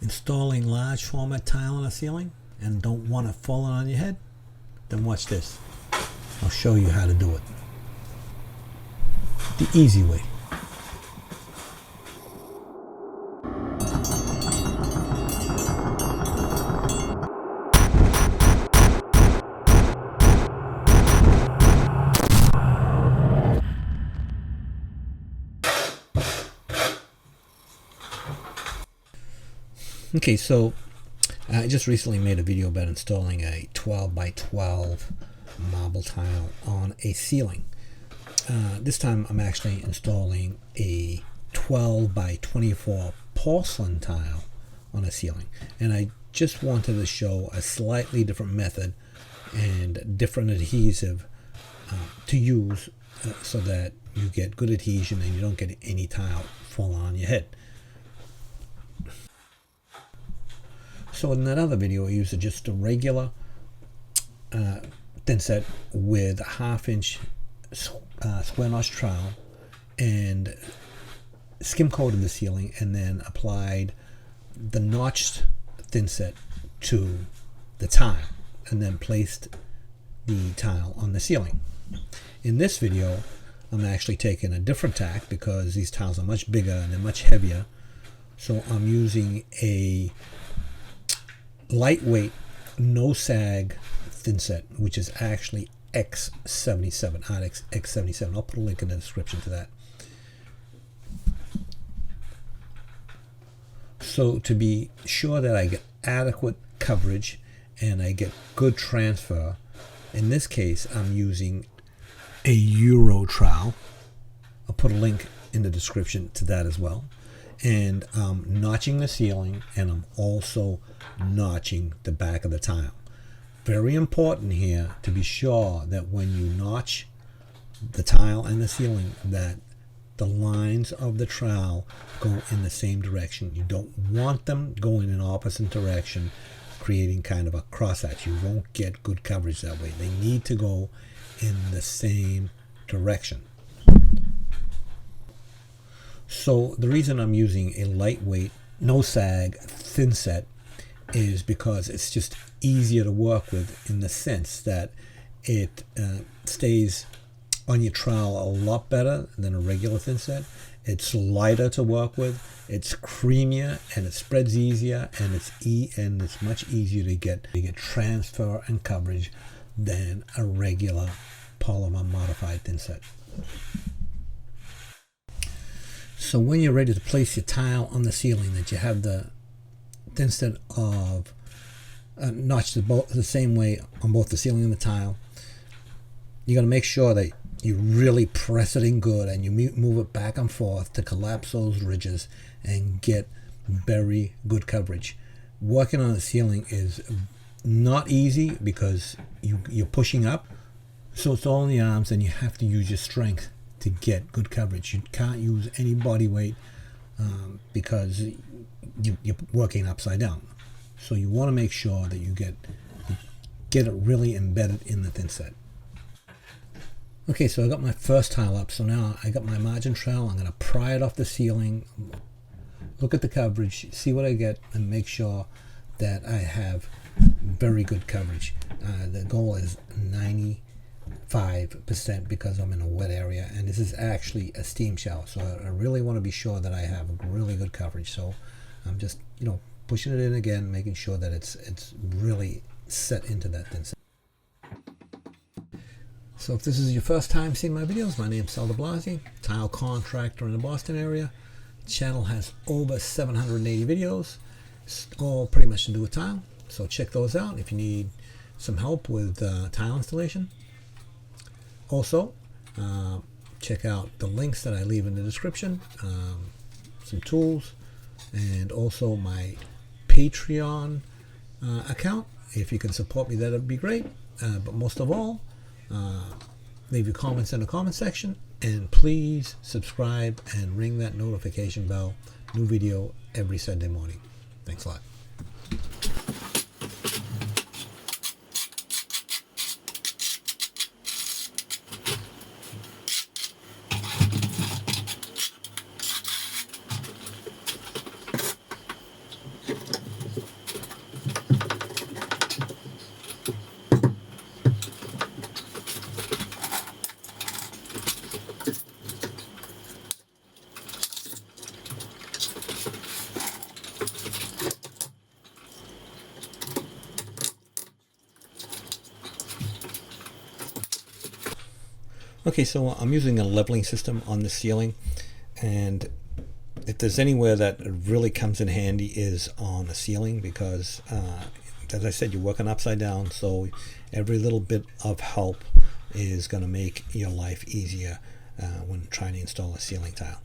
installing large format tile on a ceiling and don't want it falling on your head? Then watch this. I'll show you how to do it the easy way. Okay, so I just recently made a video about installing a 12 by 12 marble tile on a ceiling. This time I'm actually installing a 12 by 24 porcelain tile on a ceiling, and I just wanted to show a slightly different method and different adhesive to use so that you get good adhesion and you don't get any tile falling on your head. So in that other video I used just a regular thinset with a 1/2 inch square notch trowel and skim coated the ceiling and then applied the notched thinset to the tile and then placed the tile on the ceiling. In this video I'm actually taking a different tack because these tiles are much bigger and they're much heavier, so I'm using a lightweight no sag thinset, which is actually X77, Arctic X77. I'll put a link in the description to that. So to be sure that I get adequate coverage and I get good transfer, in this case I'm using a Euro trowel. I'll put a link in the description to that as well. And I'm notching the ceiling and I'm also notching the back of the tile. Very important here to be sure that when you notch the tile and the ceiling that the lines of the trowel go in the same direction. You don't want them going in opposite direction, creating kind of a crosshatch. You won't get good coverage that way. They need to go in the same direction. So the reason I'm using a lightweight no sag thinset is because it's just easier to work with, in the sense that it stays on your trowel a lot better than a regular thinset. It's lighter to work with, it's creamier, and it spreads easier, and it's much easier to get transfer and coverage than a regular polymer modified thinset. So when you're ready to place your tile on the ceiling, that you have the thinset of notched the same way on both the ceiling and the tile, you got to make sure that you really press it in good and you move it back and forth to collapse those ridges and get very good coverage. Working on the ceiling is not easy because you're pushing up, so it's all in the arms and you have to use your strength to get good coverage. You can't use any body weight because you're working upside down. So you want to make sure that you get it really embedded in the thinset. Okay, so I got my first tile up. So now I got my margin trowel. I'm going to pry it off the ceiling, look at the coverage, see what I get, and make sure that I have very good coverage. The goal is 95% because I'm in a wet area, and this is actually a steam shower, so I really want to be sure that I have really good coverage. So I'm just pushing it in again, making sure that it's really set into that thinset. So if this is your first time seeing my videos, my name is Sal de Blasi, tile contractor in the Boston area. The channel has over 780 videos, all pretty much to do with tile, so check those out if you need some help with tile installation. Also, check out the links that I leave in the description, some tools, and also my Patreon account. If you can support me, that would be great. But most of all, leave your comments in the comment section, and please subscribe and ring that notification bell. New video every Sunday morning. Thanks a lot. Okay, so I'm using a leveling system on the ceiling, and if there's anywhere that really comes in handy is on the ceiling, because as I said, you're working upside down, so every little bit of help is going to make your life easier when trying to install a ceiling tile.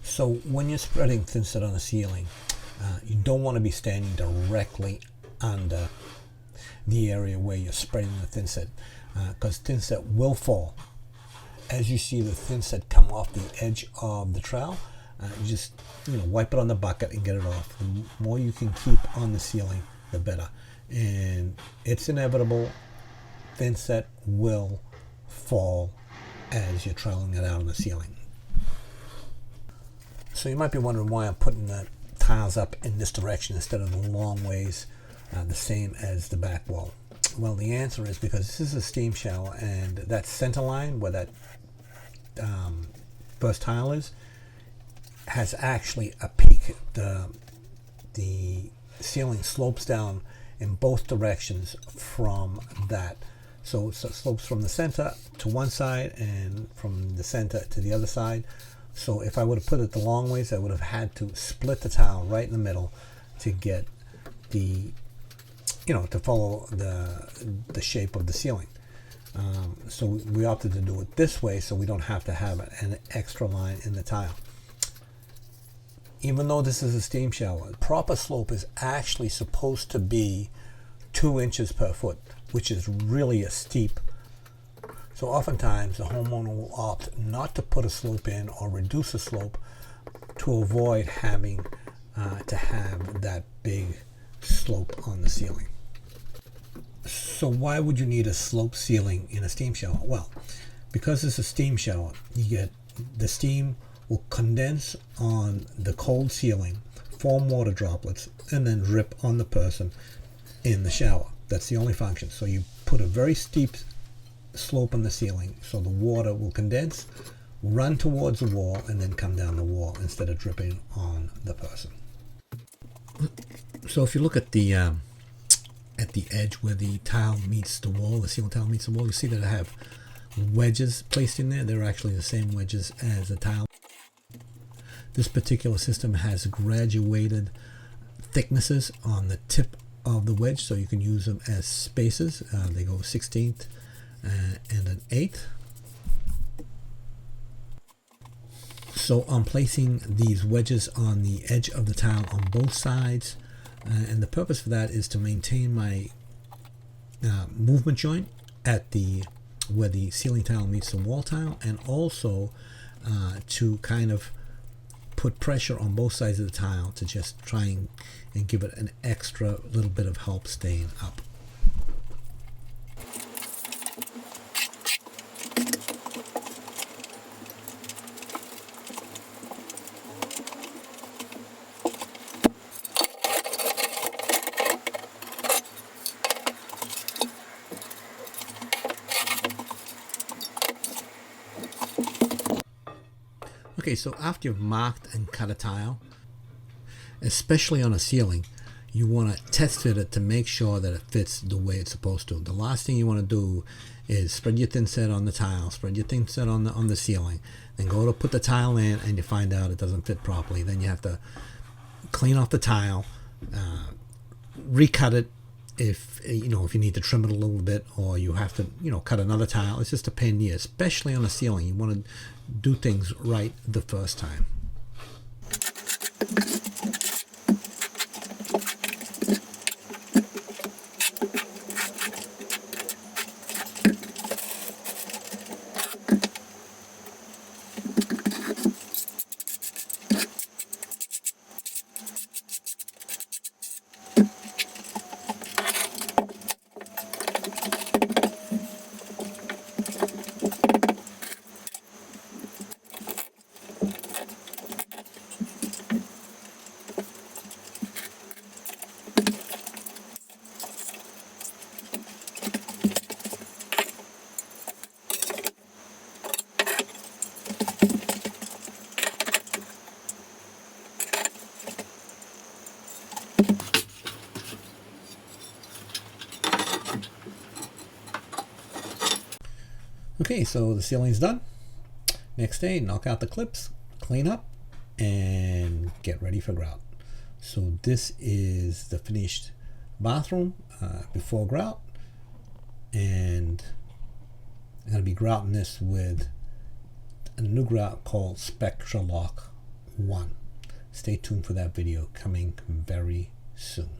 So when you're spreading thinset on the ceiling, you don't want to be standing directly under the area where you're spreading the thinset, because thinset will fall. As you see the thinset come off the edge of the trowel, you just wipe it on the bucket and get it off. The more you can keep on the ceiling, the better. And it's inevitable, thinset will fall as you're troweling it out on the ceiling. So you might be wondering why I'm putting the tiles up in this direction instead of the long ways, the same as the back wall. Well, the answer is because this is a steam shower, and that center line where that first tile is has actually a peak. The ceiling slopes down in both directions from that. So it slopes from the center to one side and from the center to the other side. So if I would have put it the long ways, I would have had to split the tile right in the middle to get the, to follow the shape of the ceiling. So we opted to do it this way so we don't have to have an extra line in the tile. Even though this is a steam shower, proper slope is actually supposed to be 2 inches per foot, which is really a steep. So oftentimes the homeowner will opt not to put a slope in or reduce the slope to avoid having to have that big slope on the ceiling. So why would you need a sloped ceiling in a steam shower? Well, because it's a steam shower, you get the steam will condense on the cold ceiling, form water droplets, and then drip on the person in the shower. That's the only function. So you put a very steep slope on the ceiling so the water will condense, run towards the wall, and then come down the wall instead of dripping on the person. So if you look at the edge where the tile meets the wall, the ceiling tile meets the wall, you see that I have wedges placed in there. They're actually the same wedges as the tile. This particular system has graduated thicknesses on the tip of the wedge, so you can use them as spacers. They go 1/16 and an 1/8. So I'm placing these wedges on the edge of the tile on both sides, and the purpose for that is to maintain my movement joint at where the ceiling tile meets the wall tile, and also to kind of put pressure on both sides of the tile to just try and give it an extra little bit of help staying up. Okay, so after you've marked and cut a tile, especially on a ceiling, you want to test fit it to make sure that it fits the way it's supposed to. The last thing you want to do is spread your thin set on the tile, spread your thin set on the ceiling, then go to put the tile in and you find out it doesn't fit properly. Then you have to clean off the tile, recut it if you need to trim it a little bit, or you have to cut another tile. It's just a pain in the ear, especially on a ceiling. You want to do things right the first time. Okay, so the ceiling's done. Next day, knock out the clips, clean up, and get ready for grout. So this is the finished bathroom before grout, and I'm going to be grouting this with a new grout called Spectra Lock 1. Stay tuned for that video coming very soon.